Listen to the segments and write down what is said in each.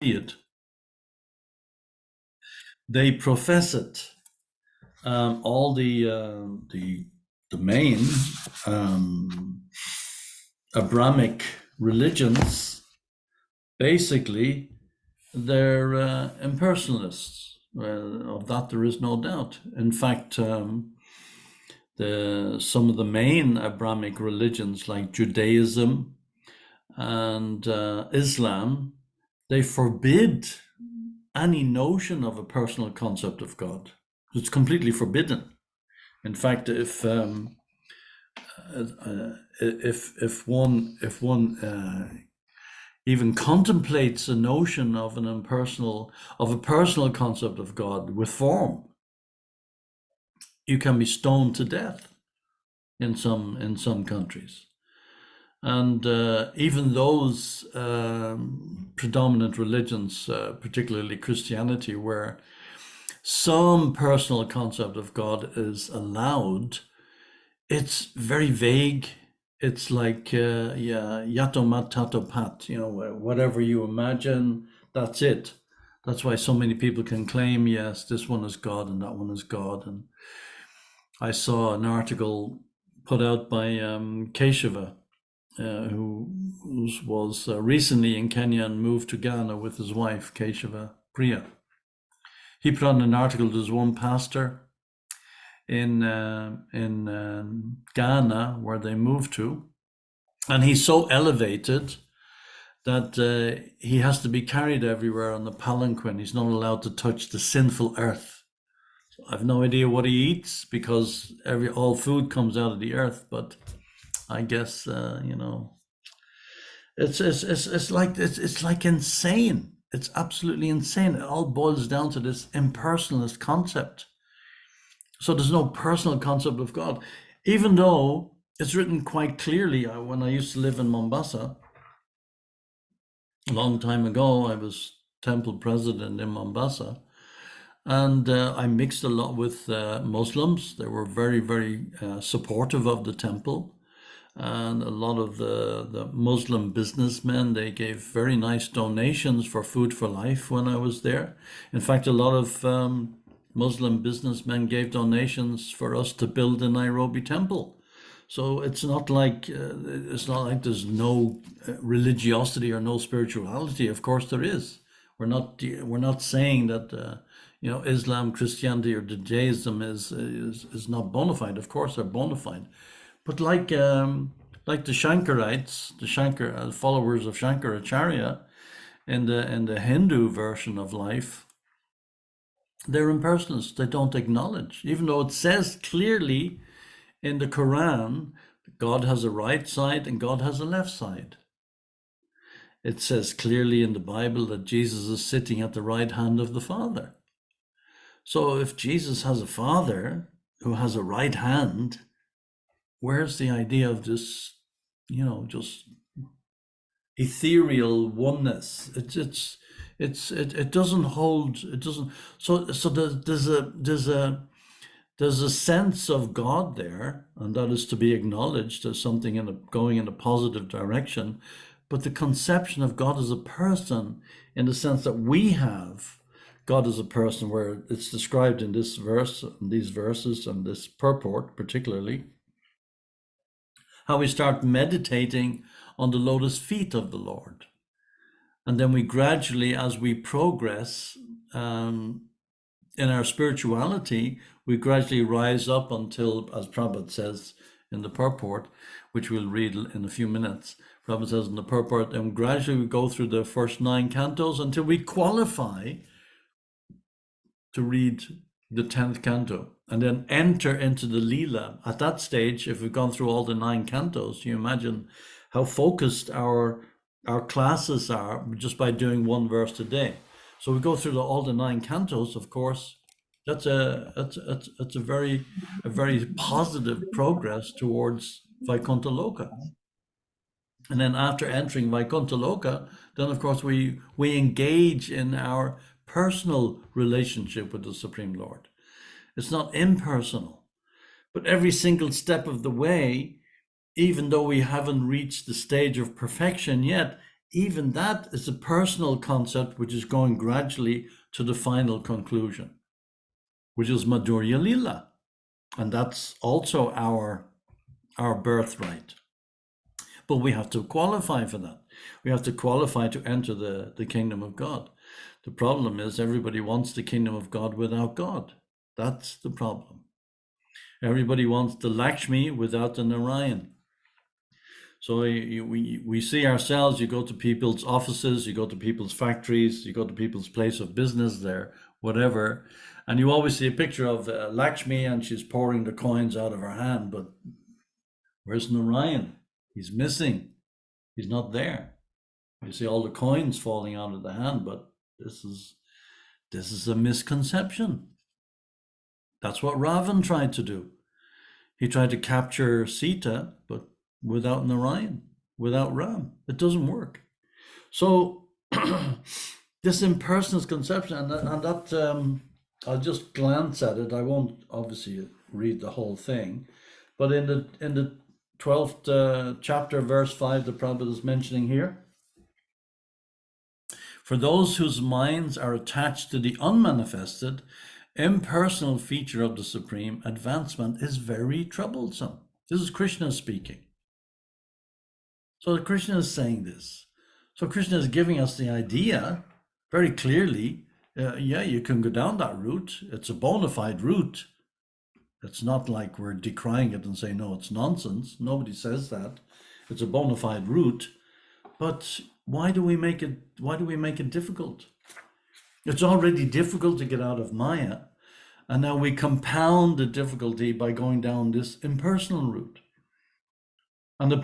it. They profess it. All the main Abrahamic religions, basically, they're impersonalists. Of that, there is no doubt. In fact, some of the main Abrahamic religions, like Judaism and Islam, they forbid any notion of a personal concept of God. It's completely forbidden. In fact, if one even contemplates a notion of a personal concept of God with form, you can be stoned to death in some countries. And even those predominant religions, particularly Christianity, where some personal concept of God is allowed, it's very vague. It's like, yato mat tato pat, whatever you imagine, that's it. That's why so many people can claim, yes, this one is God and that one is God. And I saw an article put out by Keshava, who was recently in Kenya and moved to Ghana with his wife, Keshava Priya. He put on an article. There's one pastor in Ghana where they moved to, and he's so elevated that he has to be carried everywhere on the palanquin. He's not allowed to touch the sinful earth. So I have no idea what he eats, because all food comes out of the earth, but I guess it's like insane. It's absolutely insane. It all boils down to this impersonalist concept. So there's no personal concept of God, even though it's written quite clearly. When I used to live in Mombasa, a long time ago, I was temple president in Mombasa, and I mixed a lot with Muslims. They were very, very supportive of the temple. And a lot of the Muslim businessmen, they gave very nice donations for Food for Life when I was there. In fact, a lot of Muslim businessmen gave donations for us to build the Nairobi temple. So it's not like there's no religiosity or no spirituality. Of course there is. We're not saying that Islam, Christianity, or Judaism is not bona fide. Of course they're bona fide. But like the Shankarites, the followers of Shankaracharya, in the Hindu version of life, they're impersonalists. They don't acknowledge, even though it says clearly in the Quran, God has a right side and God has a left side. It says clearly in the Bible that Jesus is sitting at the right hand of the Father. So if Jesus has a Father who has a right hand, where's the idea of this, just ethereal oneness? It doesn't hold. It doesn't. So there's a sense of God there, and that is to be acknowledged as something going in a positive direction. But the conception of God as a person, in the sense that we have God as a person, where it's described in this verse, in these verses, and this purport particularly, how we start meditating on the lotus feet of the Lord. And then we gradually, as we progress in our spirituality, we gradually rise up until, as Prabhupada says in the purport, which we'll read in a few minutes, Prabhupada says in the purport, and gradually we go through the first 9 cantos until we qualify to read the 10th canto, and then enter into the Leela. At that stage, if we've gone through all the 9 cantos, you imagine how focused our classes are just by doing 1 verse a day. So we go through all the 9 cantos, of course. That's a very positive progress towards Vaikuntha Loka. And then after entering Vaikuntha Loka, then of course we engage in our personal relationship with the Supreme Lord. It's not impersonal, but every single step of the way, even though we haven't reached the stage of perfection yet, even that is a personal concept which is going gradually to the final conclusion, which is Madhurya Lila. And that's also our birthright. But we have to qualify for that. We have to qualify to enter the kingdom of God. The problem is everybody wants the kingdom of God without God. That's the problem. Everybody wants the Lakshmi without the Narayan. So we see ourselves, you go to people's offices, you go to people's factories, you go to people's place of business there, whatever, and you always see a picture of Lakshmi and she's pouring the coins out of her hand, but where's Narayan? He's missing. He's not there. You see all the coins falling out of the hand, but this is a misconception. That's what Ravan tried to do. He tried to capture Sita, but without Narayan, without Ram. It doesn't work. So this impersonal conception, and that I'll just glance at it. I won't obviously read the whole thing, but in the 12th chapter, verse 5, the Prabhupada is mentioning here, for those whose minds are attached to the unmanifested, impersonal feature of the Supreme, advancement is very troublesome. This is Krishna speaking. So Krishna is saying this. So Krishna is giving us the idea very clearly. Yeah, you can go down that route. It's a bona fide route. It's not like we're decrying it and saying, no, it's nonsense. Nobody says that. It's a bona fide route. But why do we make it difficult? It's already difficult to get out of Maya, and now we compound the difficulty by going down this impersonal route. And the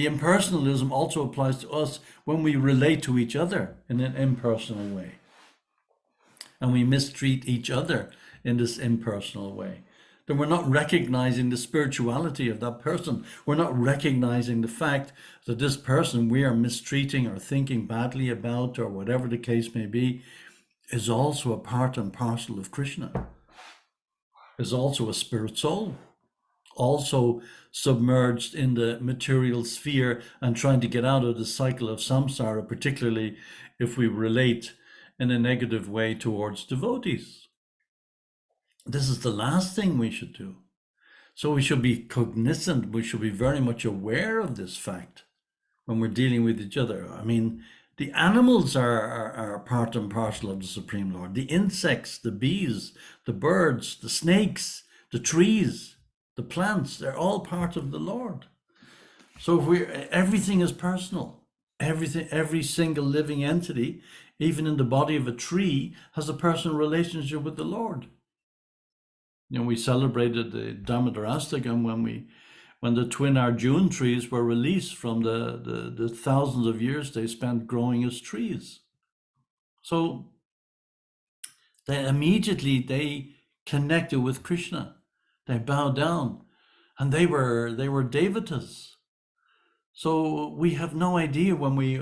impersonalism also applies to us when we relate to each other in an impersonal way. And we mistreat each other in this impersonal way. Then we're not recognizing the spirituality of that person. We're not recognizing the fact that this person we are mistreating or thinking badly about, or whatever the case may be, is also a part and parcel of Krishna, is also a spirit soul, also submerged in the material sphere and trying to get out of the cycle of samsara, particularly if we relate in a negative way towards devotees. This is the last thing we should do. So we should be cognizant, we should be very much aware of this fact when we're dealing with each other. I mean, the animals are part and parcel of the Supreme Lord. The insects, the bees, the birds, the snakes, the trees, the plants, they're all part of the Lord. So everything is personal. Every single living entity, even in the body of a tree, has a personal relationship with the Lord. You know, we celebrated the Damodarastakam when the twin Arjun trees were released from the thousands of years they spent growing as trees. So they immediately connected with Krishna. They bowed down, and they were devatas. So we have no idea when we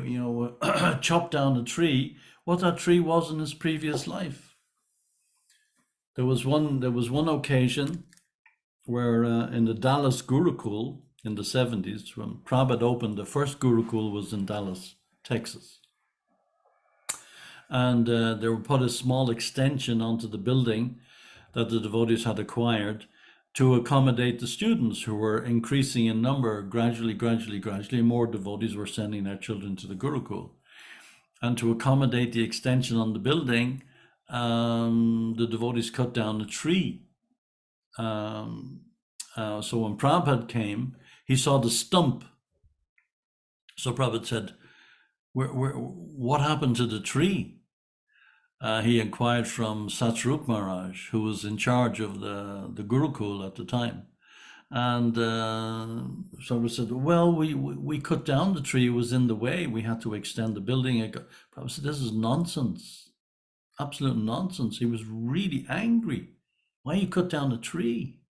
chop down a tree what that tree was in its previous life. There was one occasion where in the Dallas Gurukul in the 70s, when Prabhupada opened, the first Gurukul was in Dallas, Texas. And they were put a small extension onto the building that the devotees had acquired to accommodate the students who were increasing in number gradually. More devotees were sending their children to the Gurukul. And to accommodate the extension on the building, the devotees cut down a tree. So when Prabhupada came, he saw the stump. So Prabhupada said, what happened to the tree? He inquired from Satsrup Maharaj, who was in charge of the Gurukul at the time. And so we said, well, we cut down the tree, it was in the way, we had to extend the building. Prabhupada said, this is nonsense, absolute nonsense. He was really angry. Why you cut down a tree?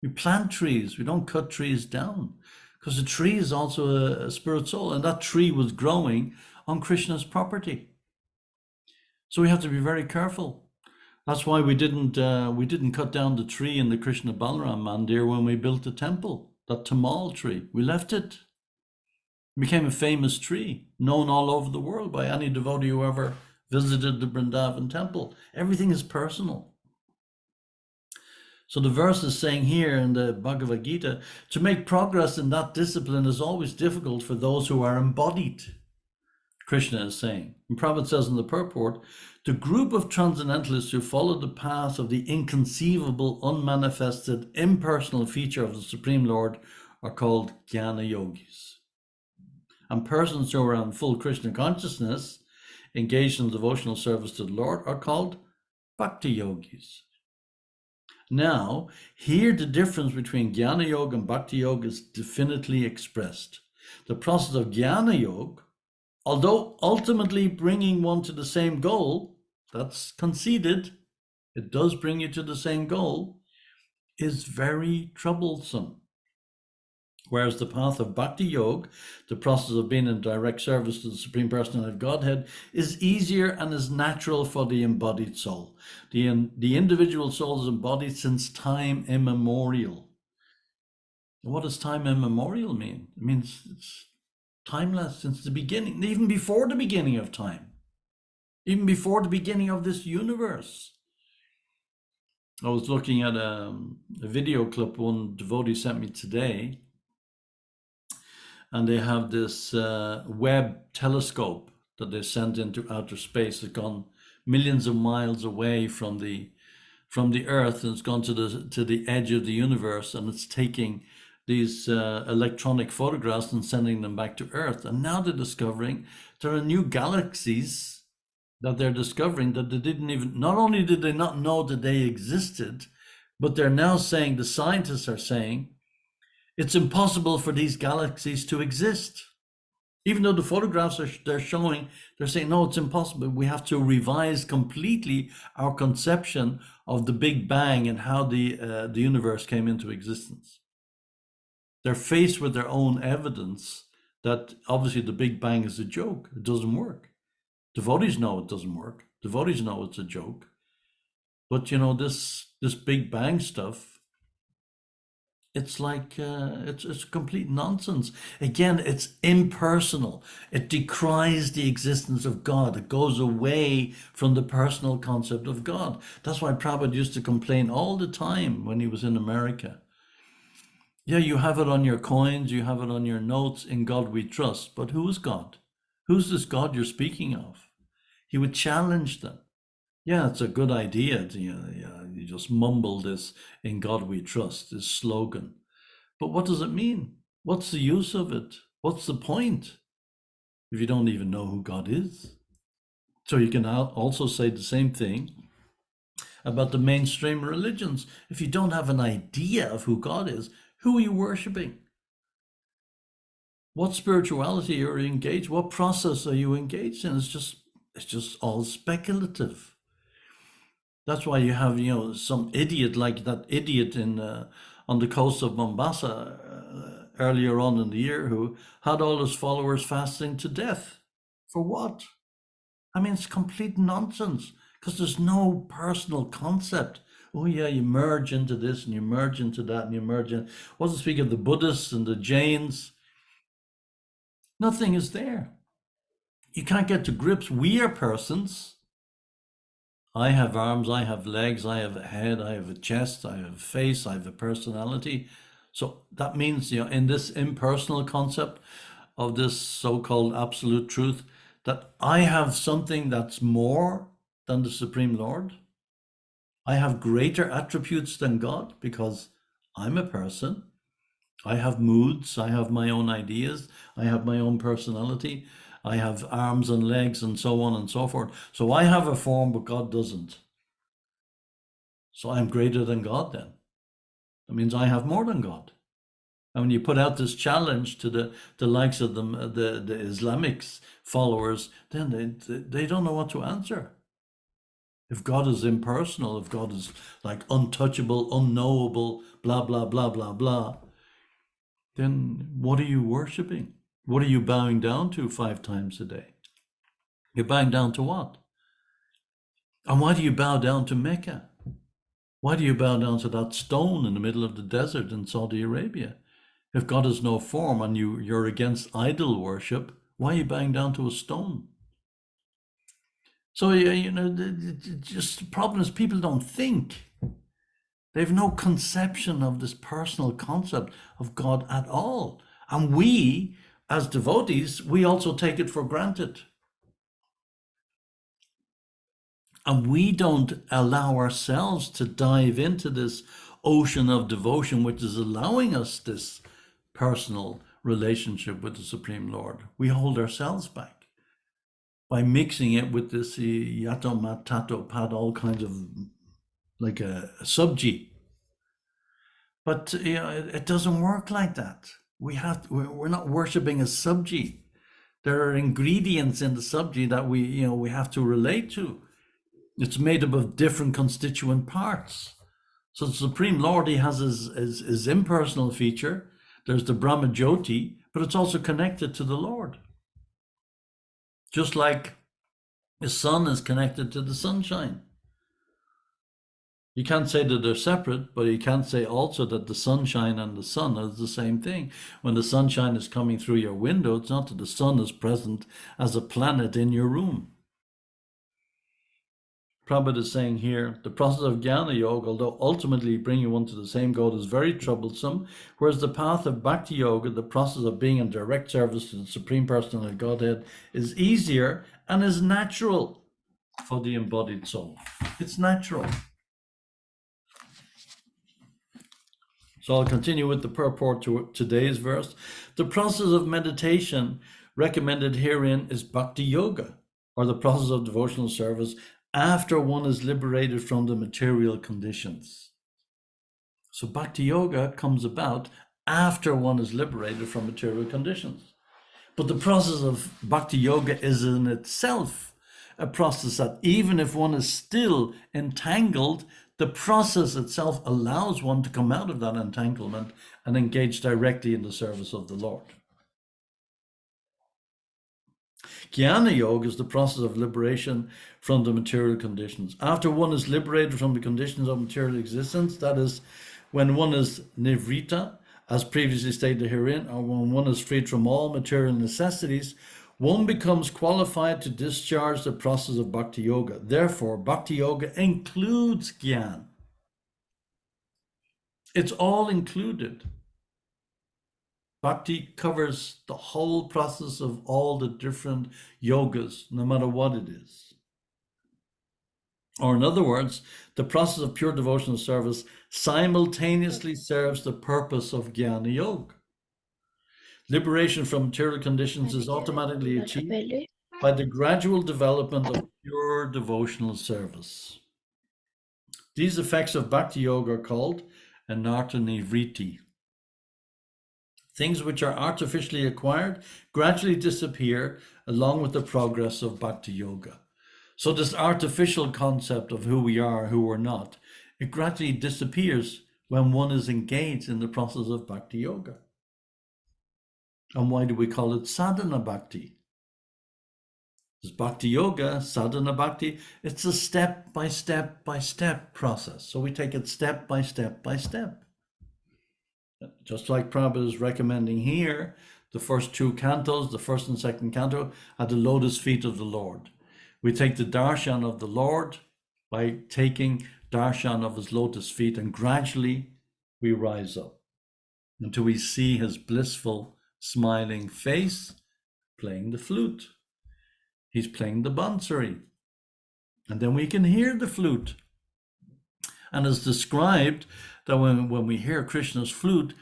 We plant trees, we don't cut trees down, because the tree is also a spirit soul, and that tree was growing on Krishna's property. So we have to be very careful. That's why we didn't cut down the tree in the Krishna Balaram Mandir when we built the temple, that Tamal tree. We left it. It became a famous tree, known all over the world by any devotee who ever visited the Vrindavan temple. Everything is personal. So the verse is saying here in the Bhagavad Gita, to make progress in that discipline is always difficult for those who are embodied. Krishna is saying. And Prabhupada says in the purport, the group of transcendentalists who follow the path of the inconceivable, unmanifested, impersonal feature of the Supreme Lord are called Jnana Yogis. And persons who are in full Krishna consciousness, engaged in devotional service to the Lord, are called Bhakti Yogis. Now, here the difference between Jnana Yoga and Bhakti Yoga is definitely expressed. The process of Jnana Yoga, although ultimately bringing one to the same goal, that's conceded, it does bring you to the same goal, is very troublesome. Whereas the path of Bhakti Yoga, the process of being in direct service to the Supreme Personality of Godhead, is easier and is natural for the embodied soul. The individual soul is embodied since time immemorial. What does time immemorial mean? It means it's timeless since the beginning, even before the beginning of time, even before the beginning of this universe. I was looking at a video clip one devotee sent me today, and they have this Webb telescope that they sent into outer space. It's gone millions of miles away from the Earth, and it's gone to the edge of the universe, and it's taking these electronic photographs and sending them back to Earth. And now they're discovering there are new galaxies that they're discovering that they didn't even, not only did they not know that they existed, but they're now saying, the scientists are saying, it's impossible for these galaxies to exist. Even though the photographs they're showing, they're saying, no, it's impossible. We have to revise completely our conception of the Big Bang and how the universe came into existence. They're faced with their own evidence that obviously the Big Bang is a joke. It doesn't work. Devotees know it doesn't work. Devotees know it's a joke. But you know, this Big Bang stuff, it's like, it's complete nonsense. Again, it's impersonal. It decries the existence of God. It goes away from the personal concept of God. That's why Prabhupada used to complain all the time when he was in America. Yeah, you have it on your coins, you have it on your notes, in God we trust. But who is God? Who's this God you're speaking of? He would challenge them. Yeah, it's a good idea to, you just mumble this, in God we trust, this slogan. But what does it mean? What's the use of it? What's the point if you don't even know who God is? So you can also say the same thing about the mainstream religions. If you don't have an idea of who God is, who are you worshiping? What spirituality are you engaged? What process are you engaged in? It's just all speculative. That's why you have, some idiot like that idiot in on the coast of Mombasa earlier on in the year who had all his followers fasting to death. For what? I mean, it's complete nonsense because there's no personal concept. Oh yeah, you merge into this and you merge into that and you merge in. What to speak of the Buddhists and the Jains? Nothing is there. You can't get to grips. We are persons. I have arms, I have legs, I have a head, I have a chest, I have a face, I have a personality. So that means, in this impersonal concept of this so-called absolute truth, that I have something that's more than the Supreme Lord. I have greater attributes than God because I'm a person. I have moods, I have my own ideas, I have my own personality. I have arms and legs and so on and so forth. So I have a form, but God doesn't. So I'm greater than God then. That means I have more than God. And when you put out this challenge to the likes of the Islamic followers, then they don't know what to answer. If God is impersonal, if God is like untouchable, unknowable, blah, blah, blah, blah, blah, then what are you worshiping? What are you bowing down to 5 times a day? You're bowing down to what? And why do you bow down to Mecca? Why do you bow down to that stone in the middle of the desert in Saudi Arabia? If God has no form and you're against idol worship, why are you bowing down to a stone? So, just the problem is people don't think. They have no conception of this personal concept of God at all. And we, as devotees, we also take it for granted. And we don't allow ourselves to dive into this ocean of devotion, which is allowing us this personal relationship with the Supreme Lord. We hold ourselves back by mixing it with this yato mat tato pad, all kinds of like a subji. But it doesn't work like that. We're not worshiping a subji. There are ingredients in the subji that we have to relate to. It's made up of different constituent parts. So the Supreme Lord, he has his impersonal feature. There's the Brahma Jyoti, but it's also connected to the Lord. Just like the sun is connected to the sunshine. You can't say that they're separate, but you can't say also that the sunshine and the sun is the same thing. When the sunshine is coming through your window, it's not that the sun is present as a planet in your room. Prabhupada is saying here, the process of Jnana Yoga, although ultimately bringing one to the same goal, is very troublesome, whereas the path of Bhakti Yoga, the process of being in direct service to the Supreme Personality of Godhead, is easier and is natural for the embodied soul. It's natural. So I'll continue with the purport to today's verse. The process of meditation recommended herein is Bhakti Yoga, or the process of devotional service after one is liberated from the material conditions. So Bhakti Yoga comes about after one is liberated from material conditions. But the process of Bhakti Yoga is in itself a process that even if one is still entangled, the process itself allows one to come out of that entanglement and engage directly in the service of the Lord. Jnana Yoga is the process of liberation from the material conditions. After one is liberated from the conditions of material existence, that is, when one is nivrita, as previously stated herein, or when one is freed from all material necessities, one becomes qualified to discharge the process of Bhakti Yoga. Therefore, Bhakti Yoga includes Jnana. It's all included. Bhakti covers the whole process of all the different yogas, no matter what it is. Or in other words, the process of pure devotional service simultaneously serves the purpose of Jnana Yoga. Liberation from material conditions is automatically achieved by the gradual development of pure devotional service. These effects of Bhakti Yoga are called anartha nivriti. Things which are artificially acquired gradually disappear along with the progress of Bhakti Yoga. So this artificial concept of who we are, who we're not, it gradually disappears when one is engaged in the process of Bhakti Yoga. And why do we call it sadhana bhakti? It's Bhakti Yoga, sadhana bhakti, it's a step by step by step process. So we take it step by step by step. Just like Prabhupada is recommending here, the first two cantos, the first and second canto, are the lotus feet of the Lord. We take the darshan of the Lord by taking darshan of his lotus feet, and gradually we rise up until we see his blissful, smiling face playing the flute. He's playing the bansuri. And then we can hear the flute. And it's described that when we hear Krishna's flute,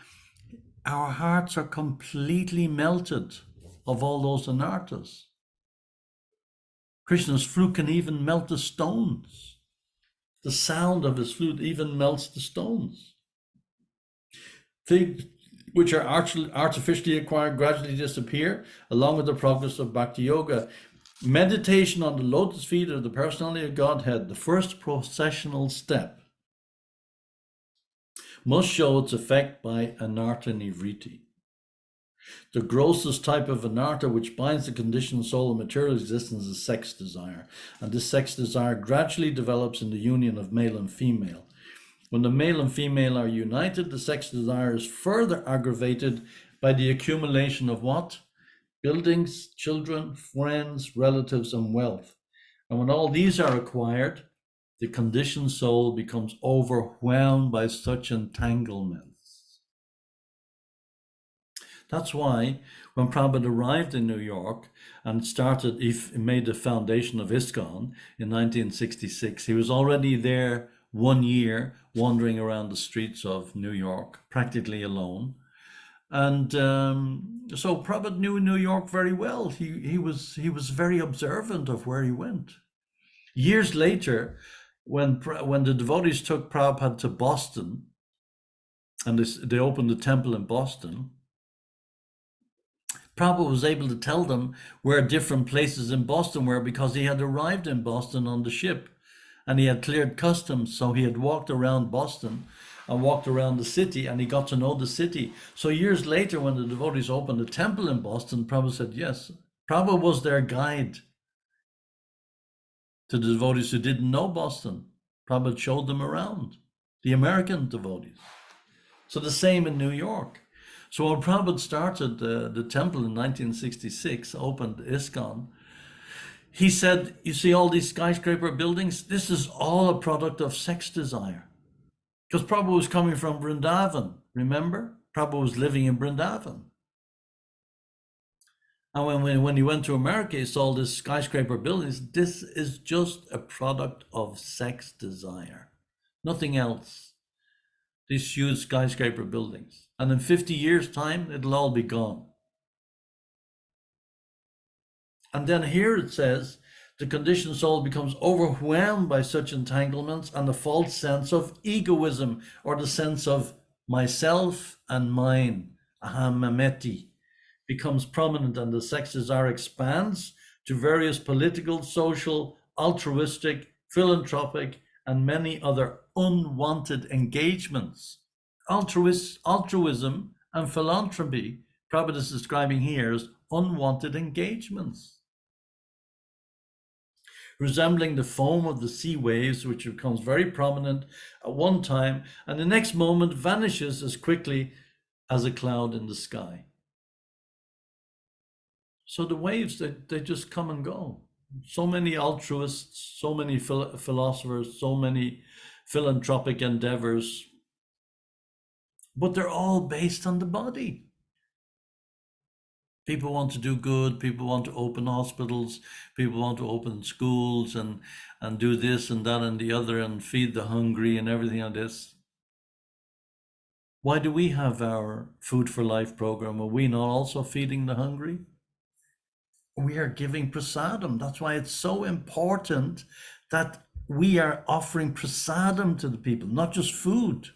our hearts are completely melted of all those anarthas. Krishna's flute can even melt the stones. The sound of his flute even melts the stones. Things which are artificially acquired gradually disappear along with the progress of Bhakti Yoga. Meditation on the lotus feet of the personality of Godhead, the first processional step, must show its effect by anartha nivriti. The grossest type of anartha which binds the conditioned soul in material existence is sex desire, and this sex desire gradually develops in the union of male and female. When the male and female are united, the sex desire is further aggravated by the accumulation of what? Buildings, children, friends, relatives, and wealth. And when all these are acquired, the conditioned soul becomes overwhelmed by such entanglements. That's why when Prabhupada arrived in New York and made the foundation of ISKCON in 1966, he was already there 1 year wandering around the streets of New York, practically alone. And so Prabhupada knew New York very well. He was very observant of where he went. Years later, when the devotees took Prabhupada to Boston, and they opened the temple in Boston, Prabhupada was able to tell them where different places in Boston were because he had arrived in Boston on the ship and he had cleared customs. So he had walked around Boston and walked around the city and he got to know the city. So years later, when the devotees opened a temple in Boston, Prabhupada said, yes, Prabhupada was their guide to the devotees who didn't know Boston. Prabhupada showed them around, the American devotees. So the same in New York. So when Prabhupada started the temple in 1966, opened ISKCON, he said, you see all these skyscraper buildings? This is all a product of sex desire. Because Prabhupada was coming from Vrindavan, remember? Prabhupada was living in Vrindavan. And when he went to America, he saw this skyscraper buildings. This is just a product of sex desire, nothing else. These huge skyscraper buildings. And in 50 years' time, it'll all be gone. And then here it says, the conditioned soul becomes overwhelmed by such entanglements and the false sense of egoism, or the sense of myself and mine, aham mameti, becomes prominent, and the sex desire expands to various political, social, altruistic, philanthropic, and many other unwanted engagements. Altruism and philanthropy, Prabhupada is describing here as unwanted engagements, resembling the foam of the sea waves, which becomes very prominent at one time and the next moment vanishes as quickly as a cloud in the sky. So the waves, they just come and go. So many altruists, so many philosophers, so many philanthropic endeavors, but they're all based on the body. People want to do good, people want to open hospitals, people want to open schools and do this and that and the other and feed the hungry and everything like this. Why do we have our Food for Life program? Are we not also feeding the hungry? We are giving prasadam. That's why it's so important that we are offering prasadam to the people, not just food.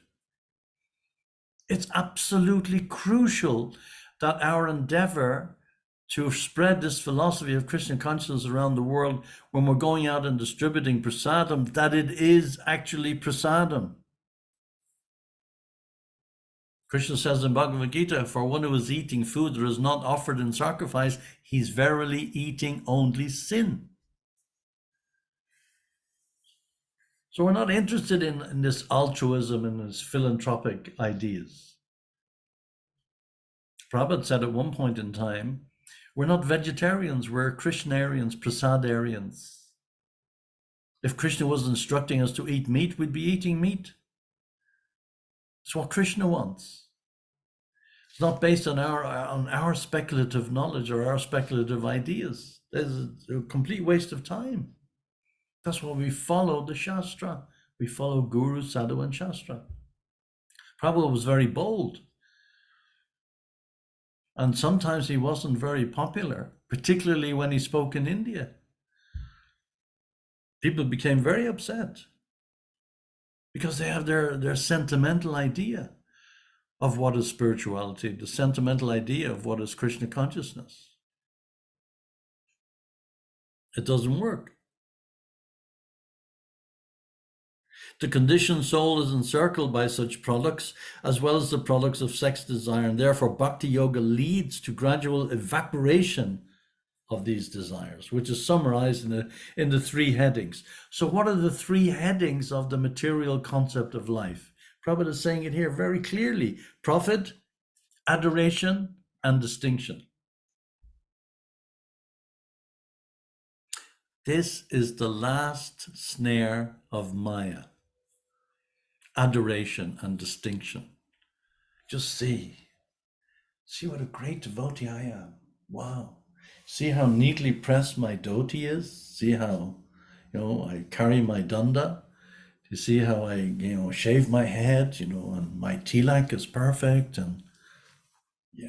It's absolutely crucial that our endeavor to spread this philosophy of Krishna consciousness around the world, when we're going out and distributing prasadam, that it is actually prasadam. Krishna says in Bhagavad Gita, for one who is eating food that is not offered in sacrifice, he's verily eating only sin. So we're not interested in this altruism and this philanthropic ideas. Prabhupada said at one point in time, we're not vegetarians, we're Krishnarians, prasadarians. If Krishna was instructing us to eat meat, we'd be eating meat. It's what Krishna wants. It's not based on our speculative knowledge or our speculative ideas. There's a complete waste of time. That's why we follow the Shastra. We follow Guru, Sadhu, and Shastra. Prabhupada was very bold. And sometimes he wasn't very popular, particularly when he spoke in India. People became very upset because they have their sentimental idea of what is spirituality, the sentimental idea of what is Krishna consciousness. It doesn't work. The conditioned soul is encircled by such products, as well as the products of sex desire, and therefore bhakti yoga leads to gradual evaporation of these desires, which is summarized in the three headings. So what are the three headings of the material concept of life? Prabhupada is saying it here very clearly: profit, adoration, and distinction. This is the last snare of Maya: adoration and distinction. Just see what a great devotee I am. Wow. See how neatly pressed my dhoti is? See how, I carry my danda? You see how I, shave my head, and my tilak is perfect, and yeah,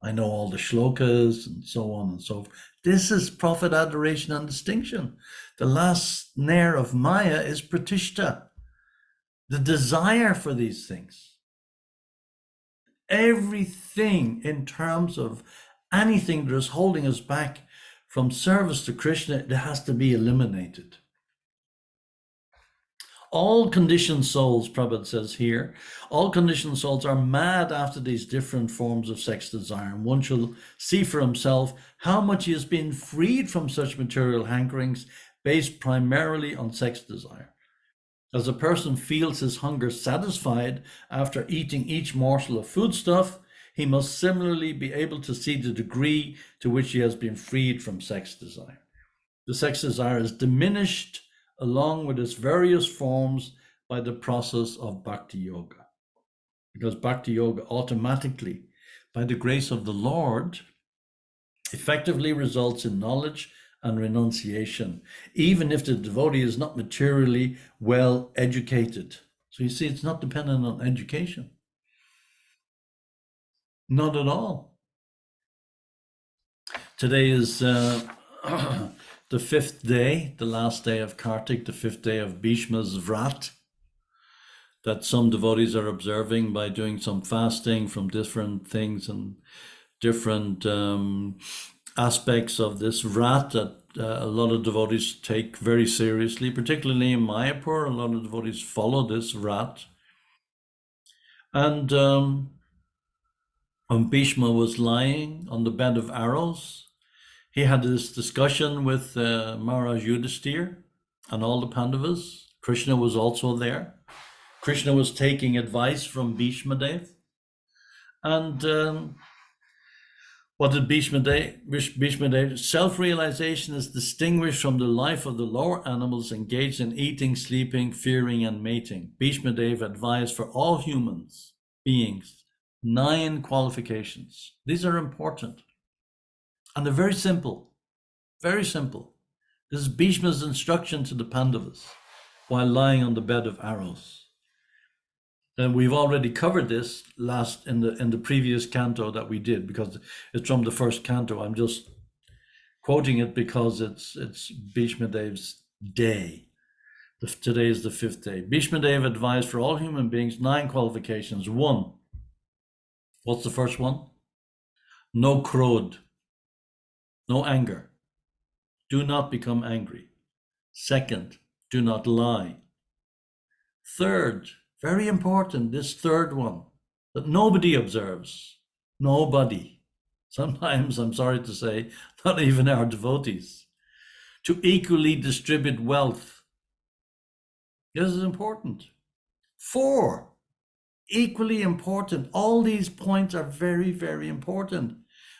I know all the shlokas and so on and so forth. This is profit, adoration, and distinction. The last snare of Maya is pratishta, the desire for these things. Everything in terms of anything that is holding us back from service to Krishna, it has to be eliminated. All conditioned souls, Prabhupada says here, all conditioned souls are mad after these different forms of sex desire. And one shall see for himself how much he has been freed from such material hankerings based primarily on sex desire. As a person feels his hunger satisfied after eating each morsel of foodstuff, he must similarly be able to see the degree to which he has been freed from sex desire. The sex desire is diminished along with its various forms by the process of bhakti yoga. Because bhakti yoga automatically, by the grace of the Lord, effectively results in knowledge and renunciation, even if the devotee is not materially well educated. So you see, it's not dependent on education. Not at all. Today is the fifth day, the last day of Kartik, the fifth day of Bhishma's Vrat, that some devotees are observing by doing some fasting from different things and different aspects of this Vrat that a lot of devotees take very seriously, particularly in Mayapur. A lot of devotees follow this Vrat. And when Bhishma was lying on the bed of arrows, he had this discussion with Maharaj Yudhisthira and all the Pandavas. Krishna was also there. Krishna was taking advice from Bhishma Dev. And what did Bhishma Dev? Self-realization is distinguished from the life of the lower animals engaged in eating, sleeping, fearing, and mating. Bhishma Dev advised for all humans, beings, 9 qualifications. These are important. And they're very simple. Very simple. This is Bhishma's instruction to the Pandavas while lying on the bed of arrows. And we've already covered this in the previous canto that we did, because it's from the first canto. I'm just quoting it because it's Bhishma Dev's day. Today is the 5th day. Bhishma Dev advised for all human beings 9 qualifications. 1, what's the first one? No krodh, no anger. Do not become angry. 2nd, do not lie. 3rd, very important, this 3rd one, that nobody observes. Nobody. Sometimes, I'm sorry to say, not even our devotees. To equally distribute wealth. This is important. 4, equally important. All these points are very, very important.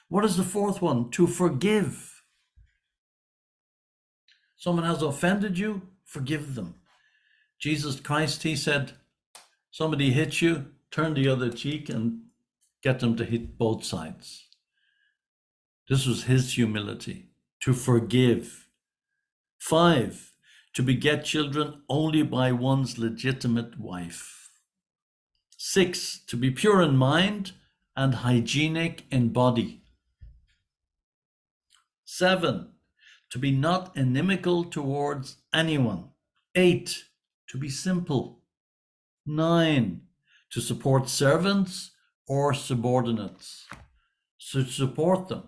What is the 4th one? To forgive. Someone has offended you, forgive them. Jesus Christ, he said, somebody hits you, turn the other cheek and get them to hit both sides. This was his humility, to forgive. 5, to beget children only by one's legitimate wife. 6, to be pure in mind and hygienic in body. 7, to be not inimical towards anyone. 8, to be simple. 9, to support servants or subordinates. So to support them,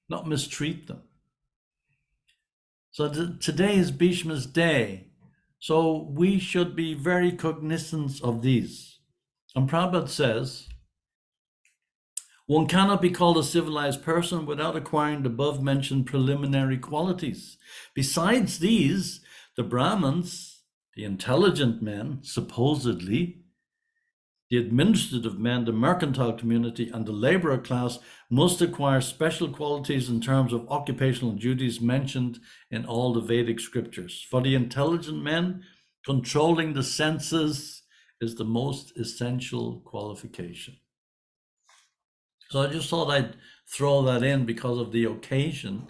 not mistreat them. So today is Bhishma's day. So we should be very cognizant of these. And Prabhupada says, One cannot be called a civilized person without acquiring the above-mentioned preliminary qualities. Besides these, the Brahmins, the intelligent men, supposedly, the administrative men, the mercantile community, and the laborer class must acquire special qualities in terms of occupational duties mentioned in all the Vedic scriptures. For the intelligent men, controlling the senses is the most essential qualification. So I just thought I'd throw that in because of the occasion.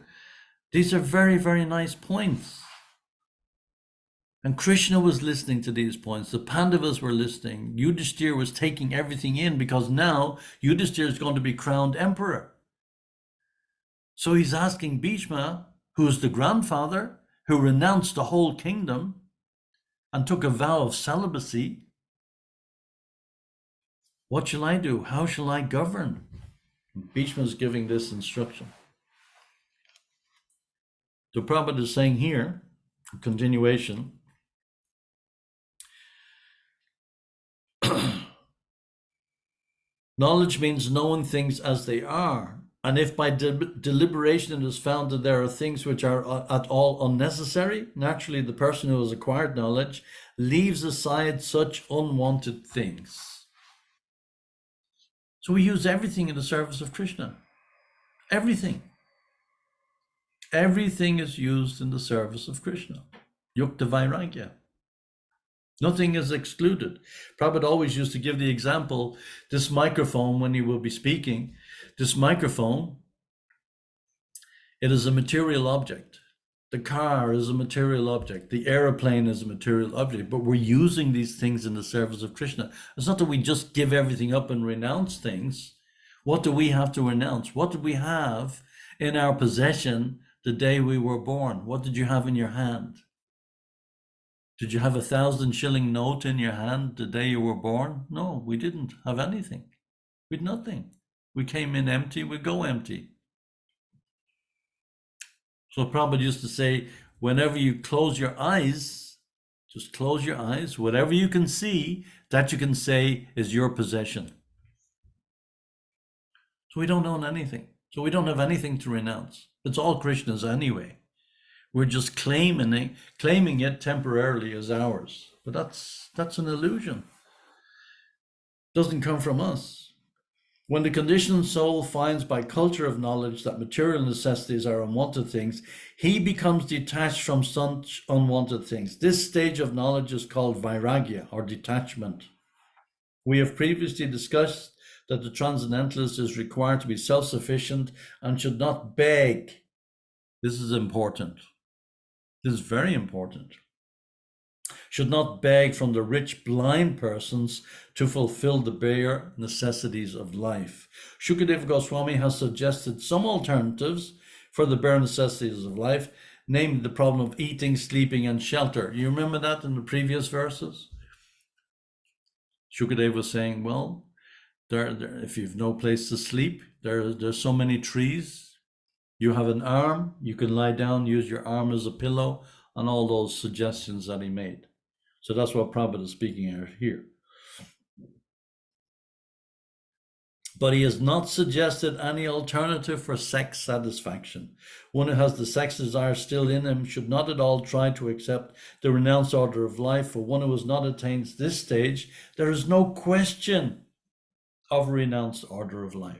These are very, very nice points. And Krishna was listening to these points. The Pandavas were listening. Yudhishthira was taking everything in because now Yudhishthira is going to be crowned emperor. So he's asking Bhishma, who's the grandfather, who renounced the whole kingdom and took a vow of celibacy, what shall I do? How shall I govern? Bhishma is giving this instruction. The Prabhupada is saying here, continuation, knowledge means knowing things as they are. And if by deliberation it is found that there are things which are at all unnecessary, naturally the person who has acquired knowledge leaves aside such unwanted things. So we use everything in the service of Krishna. Everything. Everything is used in the service of Krishna. Yukta Vairagya. Nothing is excluded. Prabhupada always used to give the example, this microphone, when he will be speaking, this microphone, it is a material object. The car is a material object. The airplane is a material object, but we're using these things in the service of Krishna. It's not that we just give everything up and renounce things. What do we have to renounce? What did we have in our possession the day we were born? What did you have in your hand? Did you have 1,000 shilling note in your hand the day you were born? No, we didn't have anything. We had nothing. We came in empty, we go empty. So Prabhupada used to say, whenever you close your eyes, just close your eyes, whatever you can see, that you can say is your possession. So we don't own anything. So we don't have anything to renounce. It's all Krishna's anyway. We're just claiming it temporarily as ours. But that's an illusion. It doesn't come from us. When the conditioned soul finds by culture of knowledge that material necessities are unwanted things, he becomes detached from such unwanted things. This stage of knowledge is called vairagya, or detachment. We have previously discussed that the transcendentalist is required to be self-sufficient and should not beg. This is important. This is very important. Should not beg from the rich blind persons to fulfill the bare necessities of life. Shukadeva Goswami has suggested some alternatives for the bare necessities of life, namely the problem of eating, sleeping, and shelter. You remember that in the previous verses? Shukadeva was saying, well, if you've no place to sleep, there's so many trees. You have an arm, you can lie down, use your arm as a pillow, and all those suggestions that he made. So that's what Prabhupada is speaking out here. But he has not suggested any alternative for sex satisfaction. One who has the sex desire still in him should not at all try to accept the renounced order of life. For one who has not attained this stage, there is no question of a renounced order of life.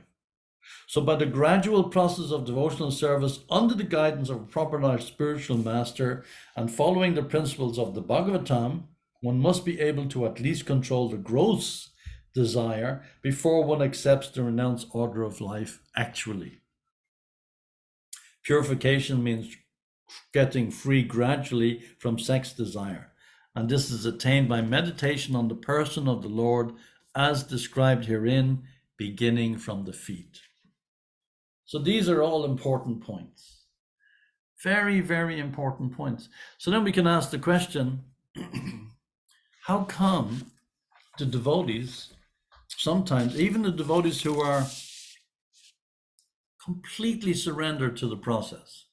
So by the gradual process of devotional service under the guidance of a proper spiritual master and following the principles of the Bhagavatam, one must be able to at least control the gross desire before one accepts the renounced order of life actually. Purification means getting free gradually from sex desire, and this is attained by meditation on the person of the Lord as described herein, beginning from the feet. So these are all important points. Very, very important points. So then we can ask the question, how come the devotees, sometimes even the devotees who are completely surrendered to the process,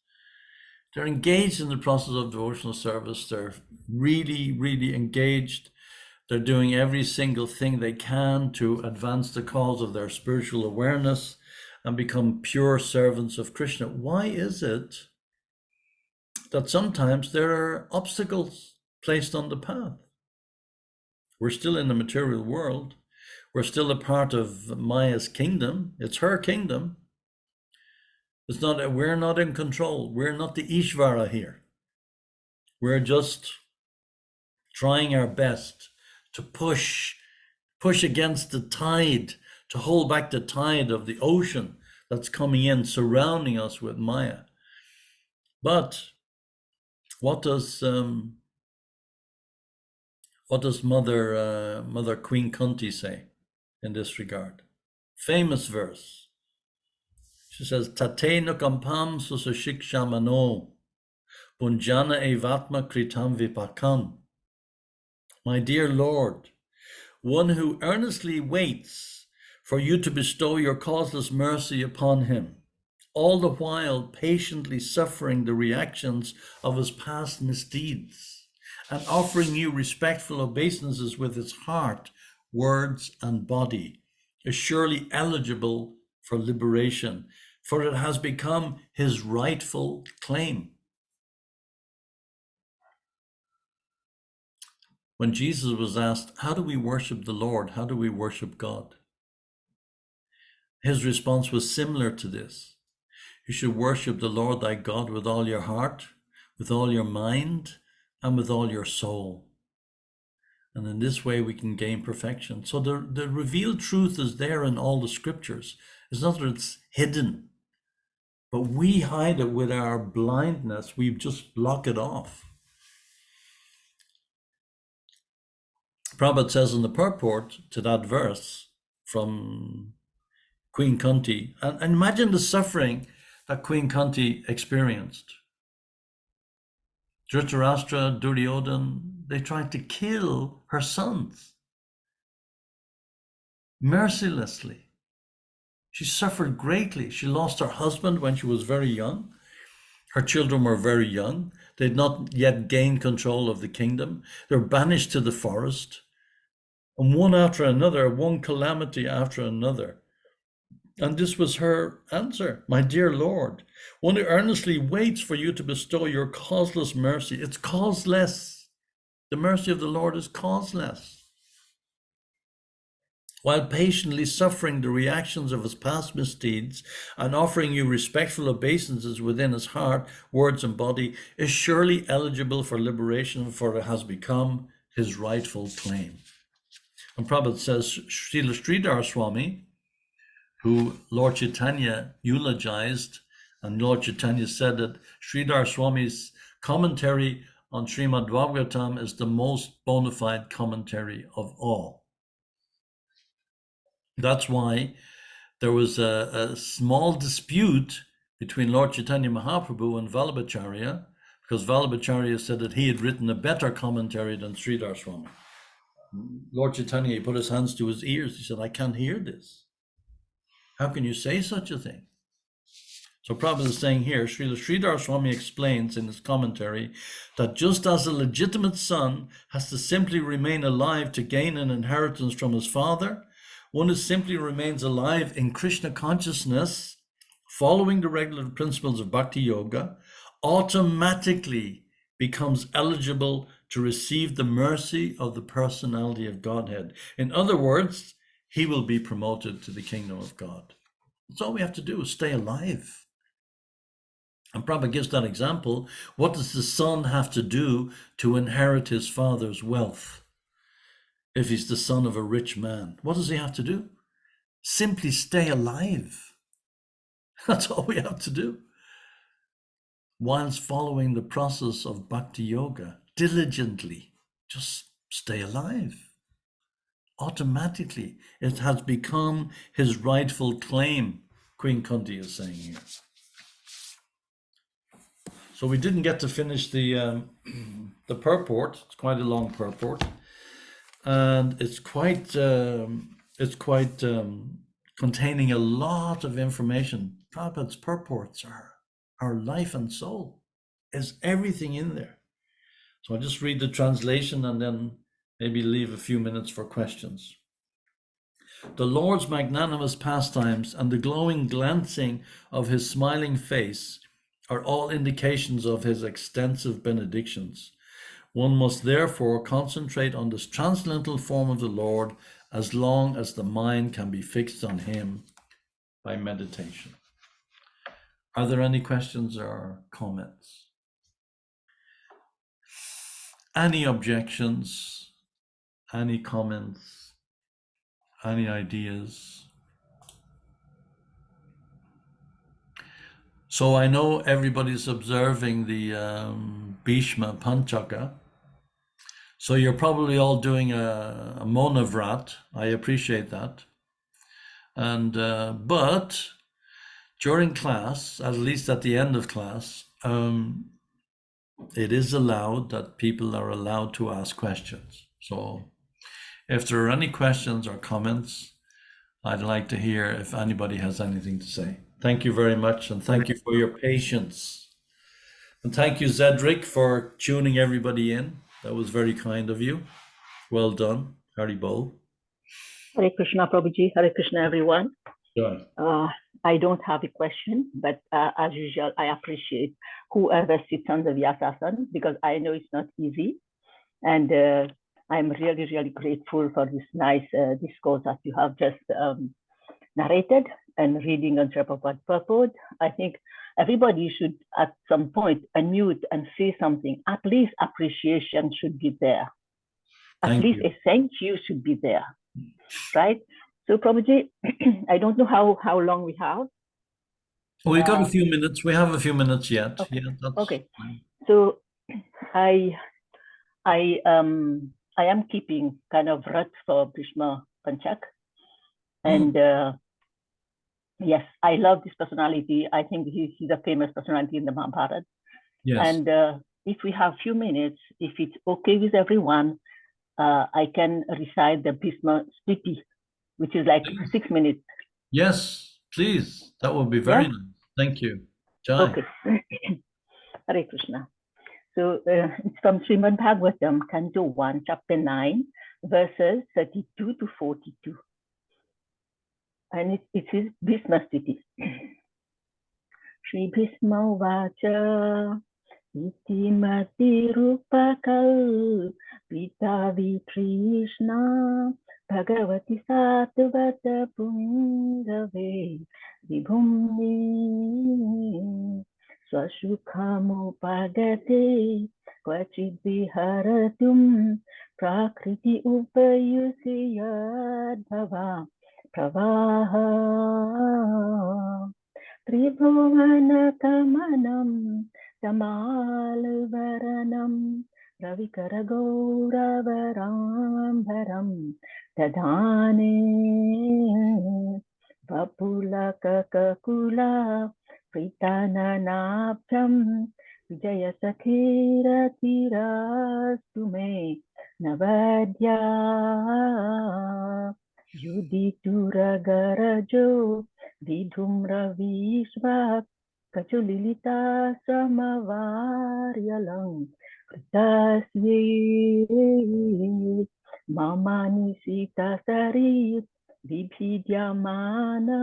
they're engaged in the process of devotional service, they're really, really engaged, They're doing every single thing they can to advance the cause of their spiritual awareness and become pure servants of Krishna. Why is it that sometimes there are obstacles placed on the path? We're still in the material world. We're still a part of Maya's kingdom. It's her kingdom. We're not in control. We're not the Ishvara here. We're just trying our best to push against the tide, to hold back the tide of the ocean that's coming in, surrounding us with Maya. But what does Mother Queen Kunti say in this regard? Famous verse. She says, Tate nukampam susashikshamano punjana evatma kritam vipakam. My dear Lord, one who earnestly waits for you to bestow your causeless mercy upon him, all the while patiently suffering the reactions of his past misdeeds, and offering you respectful obeisances with his heart, words, and body, is surely eligible for liberation, for it has become his rightful claim. When Jesus was asked, how do we worship the Lord? How do we worship God? His response was similar to this. You should worship the Lord thy God with all your heart, with all your mind, and with all your soul. And in this way we can gain perfection. So the revealed truth is there in all the scriptures. It's not that it's hidden, but we hide it with our blindness. We just block it off. Prabhupada says in the purport to that verse from Queen Kunti, and imagine the suffering that Queen Kunti experienced. Dhritarashtra, Duryodhana, they tried to kill her sons mercilessly. She suffered greatly. She lost her husband when she was very young. Her children were very young. They had not yet gained control of the kingdom. They were banished to the forest. And one after another, one calamity after another. And this was her answer. My dear Lord, one who earnestly waits for you to bestow your causeless mercy. It's causeless. The mercy of the Lord is causeless. While patiently suffering the reactions of his past misdeeds and offering you respectful obeisances within his heart, words, and body, is surely eligible for liberation, for it has become his rightful claim. And Prabhupada says, Srila Sridhar Swami, who Lord Chaitanya eulogized, and Lord Chaitanya said that Sridhar Swami's commentary on Srimad Bhagavatam is the most bona fide commentary of all. That's why there was a small dispute between Lord Chaitanya Mahaprabhu and Vallabhacharya, because Vallabhacharya said that he had written a better commentary than Sridhar Swami. Lord Chaitanya, he put his hands to his ears. He said, I can't hear this. How can you say such a thing? So Prabhupada is saying here, Srila Sridhar Swami explains in his commentary that just as a legitimate son has to simply remain alive to gain an inheritance from his father, one who simply remains alive in Krishna consciousness, following the regular principles of Bhakti Yoga, automatically becomes eligible to receive the mercy of the personality of Godhead. In other words, he will be promoted to the kingdom of God. That's all we have to do, is stay alive. And Prabhupada gives that example. What does the son have to do to inherit his father's wealth? If he's the son of a rich man, what does he have to do? Simply stay alive. That's all we have to do. Whilst following the process of Bhakti Yoga diligently, just stay alive. Automatically, it has become his rightful claim, Queen Kunti is saying here. So we didn't get to finish the purport. It's quite a long purport, and it's quite containing a lot of information. Prabhupada's purports are our life and soul. There's everything in there. So I'll just read the translation and then maybe leave a few minutes for questions. The Lord's magnanimous pastimes and the glowing glancing of his smiling face are all indications of his extensive benedictions. One must therefore concentrate on this transcendental form of the Lord as long as the mind can be fixed on him by meditation. Are there any questions or comments? Any objections? Any comments? Any ideas? So I know everybody's observing the Bhishma Panchaka. So you're probably all doing a Monavrat. I appreciate that. And but during class, at least at the end of class, it is allowed that people are allowed to ask questions. So if there are any questions or comments, I'd like to hear if anybody has anything to say. Thank you very much, and thank you for your patience. And thank you, Zedric, for tuning everybody in. That was very kind of you. Well done. Haribol. Hare Krishna, Prabhuji. Hare Krishna, everyone. Sure. I don't have a question, but as usual, I appreciate whoever sits on the Vyasasana because I know it's not easy. And I'm really, really grateful for this nice discourse that you have just narrated and reading on Prabhupada purport. I think everybody should at some point unmute and say something. At least appreciation should be there. At least a thank you should be there, right? So Prabhuji, I don't know how long we have. We've got a few minutes. We have a few minutes yet. Okay. Yeah, that's okay. Fine. So I am keeping kind of vrat for Bhishma Panchak. And yes, I love this personality. I think he's a famous personality in the Mahabharata. Yes. And if we have a few minutes, if it's okay with everyone, I can recite the Bhishma Stuti, which is like 6 minutes. Yes, please. That would be very nice. Thank you. Jai. Okay. Hare Krishna. So it's from Srimad Bhagavatam, Canto 1, Chapter 9, verses 32 to 42. And it is Bhishma Stuti. Shri Bhishma Vacha Iti Mati Rupakal Pita Vitrishna Bhagavati Satvata Pungave Vibhumni Swasukhamupagate Kvachid Viharatum Prakriti Upayusiyad Bhava Pravaha Tribhuvana Kamanam Tamalvaranam Ravikaragouravarambaram Tadhane Vapula Kakakula Pritananabhyam Vijaya Sakhira Tirastume Navadya Yuditura Garajo Vidhumra Vishvak Kachulilita Samavaryalang Kritasye Mamani Sita Sarit Vibhidyamana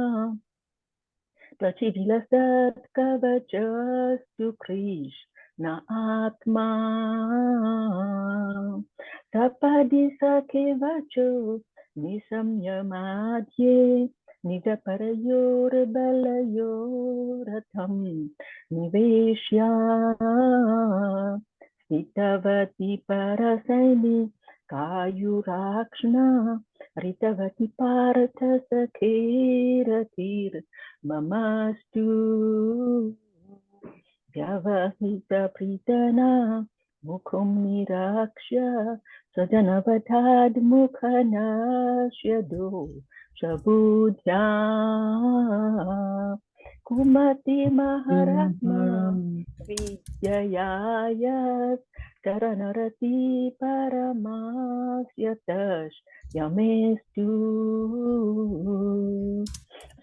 Prachivilasat Kavachastu Krishna Atma Tapadi Sakevacho Nisamya Madhye Nijaparayor Balayoratham Niveshya Sitavati Parasaini Kayurakshna Ritavati Partha Sakhiratir Mamastu Vyavahita Pritana Mukhum Niraksha Sajanavadhad Mukhanashyado Shabudhya Kumati Maharatma Vidyayayas Karanarati Paramasyatash Yamestu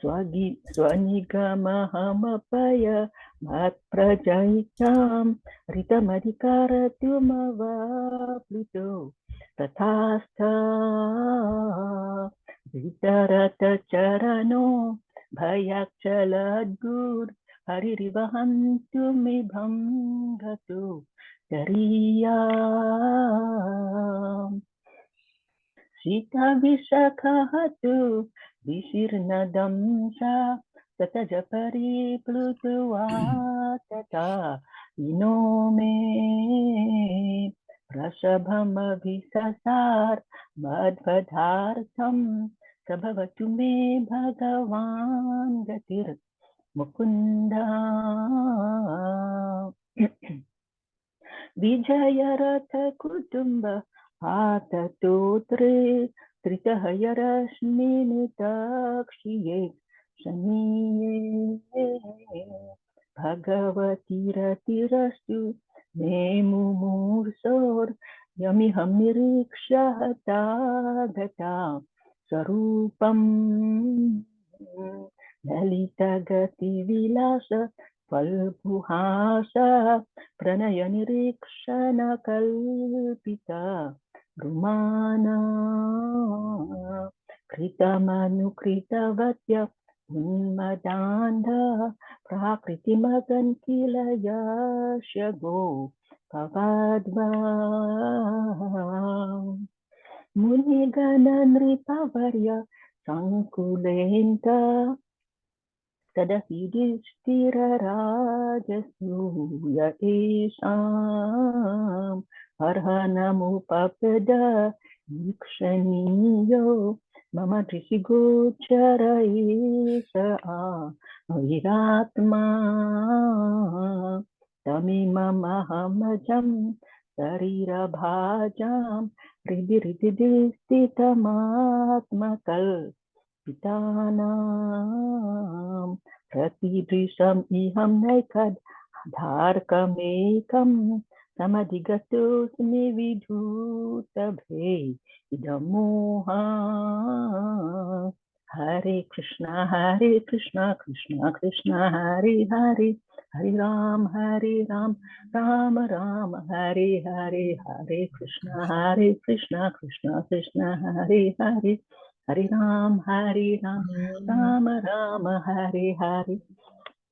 Swanigamahamappaya Mat Prajaitam Ritamadikaratumava Pluto तथास्था वितरत चरणो भयाचलद्गुर हरिरिवहन्तुमिभं गतो दरीया शीतविशखहतु विशीर्णदं सा ततज परिप्लुत्वा तथा विनो मे वृषभमभिससार मद्वधार्थं स भवतु मे भगवान् गतिर्मुकुन्दा विजयरथ कुटुम्ब आततोत्रे त्रितहयरश्मिनुतक्षिये शनीये भगवतीरतिरस्तु मे मुमूर्षोर्यमिहं निरीक्ष्य हता गता स्वरूपम् ललितगतिविलास फल्गुहास प्रणयनिरीक्षणकल्पिता रुमाना कृतमनुकृतवत्य उन्मदान्ध प्राकृतिमगन् किल यस्य गो भवद्वा मुनिगणनृपवर्य सङ्कुलेन्त तदहिदिष्टिरराजसूय एषाम् अर्हनमुपपद वीक्षणीयो मम दृशिगोचर एष अविरात्मा तमिममहमजं शरीरभाजां हृदि स्थितमात्मकल्पितानां प्रतिदृशम् इहं नैकद् धार्कमेकं समधिगतोऽस्मि विधूतभे इदमोहा हरे कृष्ण कृष्ण कृष्ण हरे हरे हरे राम राम राम हरे हरे हरे कृष्ण कृष्ण कृष्ण हरे हरे हरे राम राम राम हरे हरे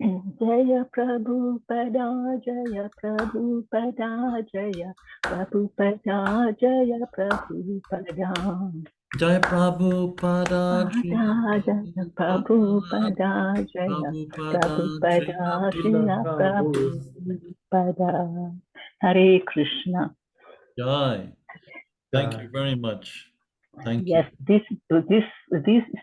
जय प्रभुपदा जय प्रभुपदा जय प्रभुपदा जय प्रभुपदा Jai Prabhupada, जय प्रभुपदा जय प्रभुपदा Srila जय Prabhu. Prabhupada Hare Krishna Jai. Thank you very much. Thank you. Yes, this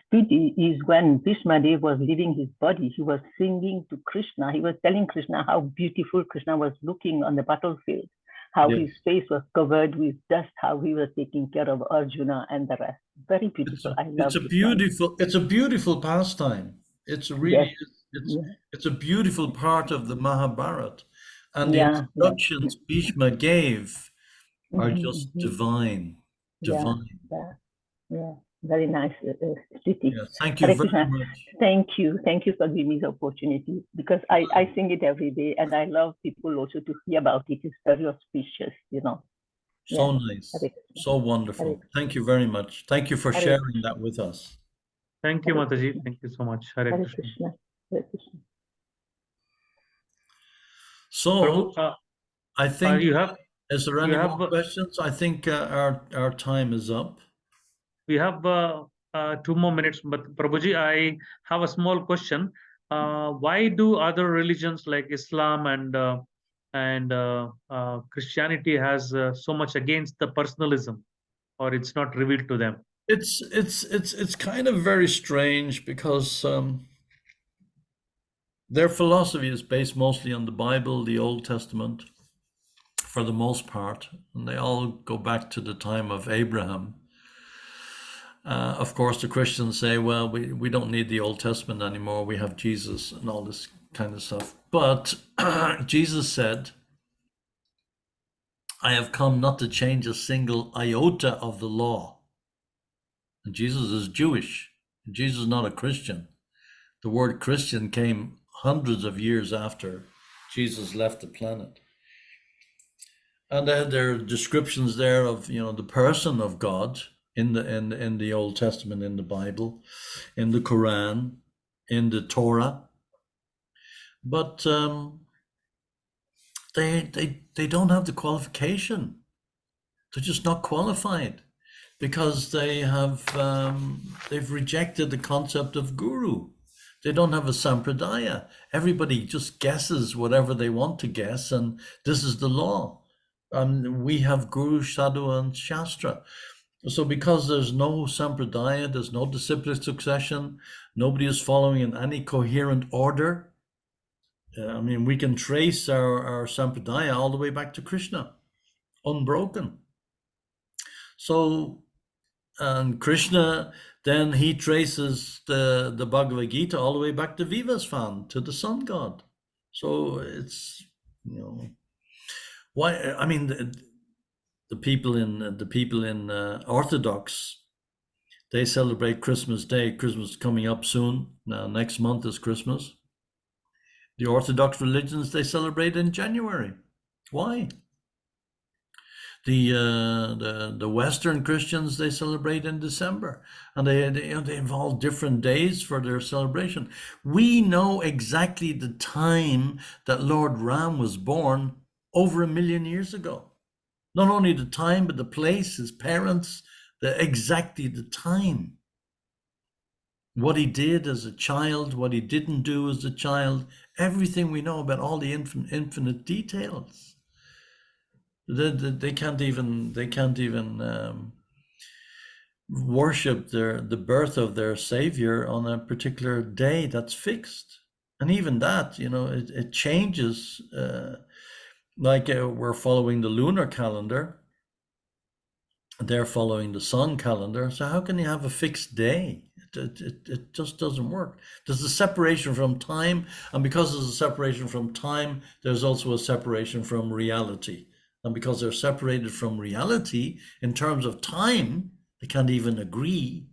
study is when Bhishmadev was leaving his body. He was singing to Krishna. He was telling Krishna how beautiful Krishna was looking on the battlefield, how Yes. his face was covered with dust, how he was taking care of Arjuna and the rest. Very beautiful. I love this one. It's a beautiful pastime. It's Yes. really it's a beautiful part of the Mahabharata. And the Yeah. instructions Bhishma gave are just Mhm. divine. Yeah. Divine. Yeah. Yeah. Very nice study. Yeah. Thank you Hare very Krishna. much. Thank you. Thank you for giving me the opportunity because I sing it every day and I love people also to hear about it. It's very auspicious, you know. So Yeah. nice. Hare Krishna. So Hare wonderful. Thank you very much. Thank you for Hare sharing that Krishna. with us. Thank you, Hare Mataji. Krishna. Thank you so much. Hare Hare Krishna. Krishna. Hare Krishna. So Prabhu, I think, you have is there you any have more questions? I think our time is up. we have 2 more minutes, but Prabhuji, I have a small question. Why do other religions like Islam and Christianity has so much against the personalism, or it's not revealed to them? It's kind of very strange because their philosophy is based mostly on the Bible, the Old Testament, for the most part, and they all go back to the time of Abraham. Of course, the Christians say, well, we don't need the Old Testament anymore. We have Jesus and all this kind of stuff. But Jesus said, I have come not to change a single iota of the law. And Jesus is Jewish. Jesus is not a Christian. The word Christian came hundreds of years after Jesus left the planet. And there are descriptions there of, the person of God in the Old Testament, in the Bible, in the Quran, in the Torah. But they don't have the qualification. They're just not qualified because they've rejected the concept of guru. They don't have a sampradaya. Everybody just guesses whatever they want to guess, and this is the law. We have guru, sadhu, and shastra. So because there's no sampradaya, there's no disciplic succession, nobody is following in any coherent order. We can trace our sampradaya all the way back to Krishna, unbroken. So, and Krishna, then he traces the Bhagavad Gita all the way back to Vivasvan, to the sun god. So it's, why? The people in Orthodox, they celebrate Christmas Day. Christmas is coming up soon. Now, next month is Christmas. The Orthodox religions, they celebrate in January. Why? The Western Christians, they celebrate in December, and they have all different days for their celebration. We know exactly the time that Lord Ram was born over 1 million years ago. Not only the time, but the place, his parents, exactly the time. What he did as a child, what he didn't do as a child, everything we know about all the infinite details. They can't even worship the birth of their savior on a particular day that's fixed, and even that, it changes. We're following the lunar calendar, they're following the sun calendar. So how can you have a fixed day? It just doesn't work. There's a separation from time, and because there's a separation from time, there's also a separation from reality. And because they're separated from reality in terms of time, they can't even agree.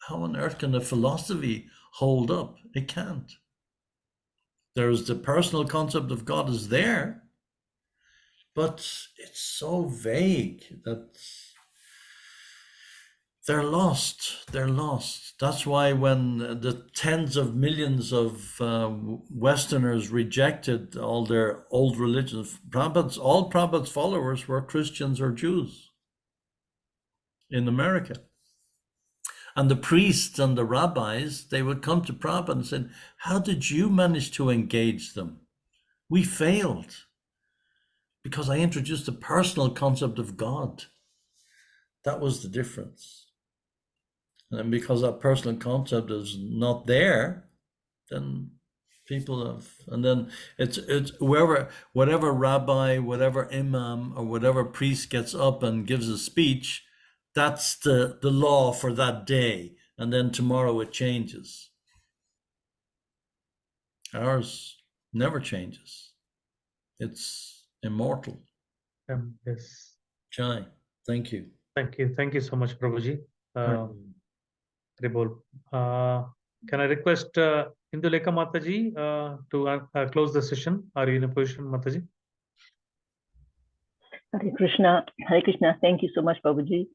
How on earth can a philosophy hold up? It can't. There's the personal concept of God is there, but it's so vague that they're lost. They're lost. That's why when the tens of millions of Westerners rejected all their old religions, all Prabhupada's followers were Christians or Jews in America. And the priests and the rabbis, they would come to Prabhupada and say, how did you manage to engage them? We failed because I introduced the personal concept of God. That was the difference. And because that personal concept is not there, then people have, and then it's whatever rabbi, whatever imam, or whatever priest gets up and gives a speech, that's the law for that day. And then tomorrow it changes. Ours never changes. It's immortal. Yes. Jai, thank you. Thank you so much, Prabhuji. Can I request Indulekha Mataji to close the session? Are you in a position, Mataji? Hare Krishna. Thank you so much, Prabhuji.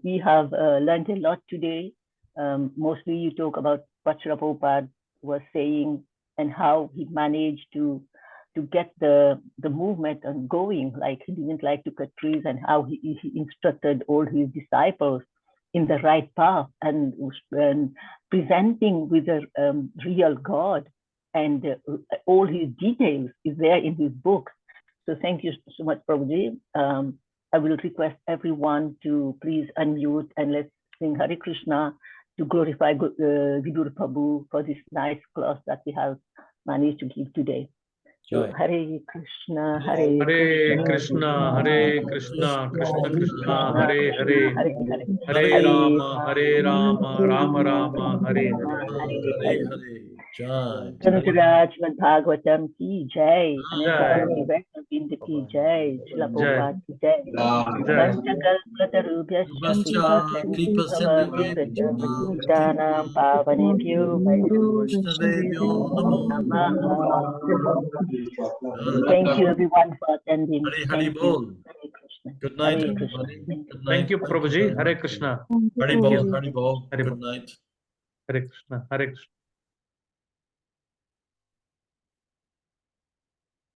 We have learned a lot today. Mostly you talk about what Prabhupada was saying and how he managed to get the movement going. Like he didn't like to cut trees, and how he instructed all his disciples in the right path, and presenting with a real God, and all his details is there in his books. So thank you so much, Prabhuji. I will request everyone to please unmute and let's sing Hare Krishna to glorify Vidura Prabhu for this nice class that we have managed to give today. So, Hare Krishna, Hare Krishna, Hare Krishna, Krishna Krishna, Hare Hare, Hare Rama, Rama Rama, Hare Hare. Jai. Grantaraj Bhagavatam ki jai, Jai. Anantagiri Vaishnavinda ki jai, Srila Jai. Prabhupada ki jai. Jai. Panchakalpatarubhyascha Kripascha Kripa Kripa Sindhubhyascha Sindhu Patitanam Pavanebhyo Vaishnavebhyo Namo Namaha. Namaha. Thank you everyone for attending. Hari Hari Thank Bol. you. Hare Krishna. Good night, Hare Krishna. everybody. Good Thank night. you, Thank you Prabhuji. very Hare much. Krishna. Hari Thank Bol. you. Hari Bol. Hari Good Bol. night. Hare Krishna. Hare Krishna.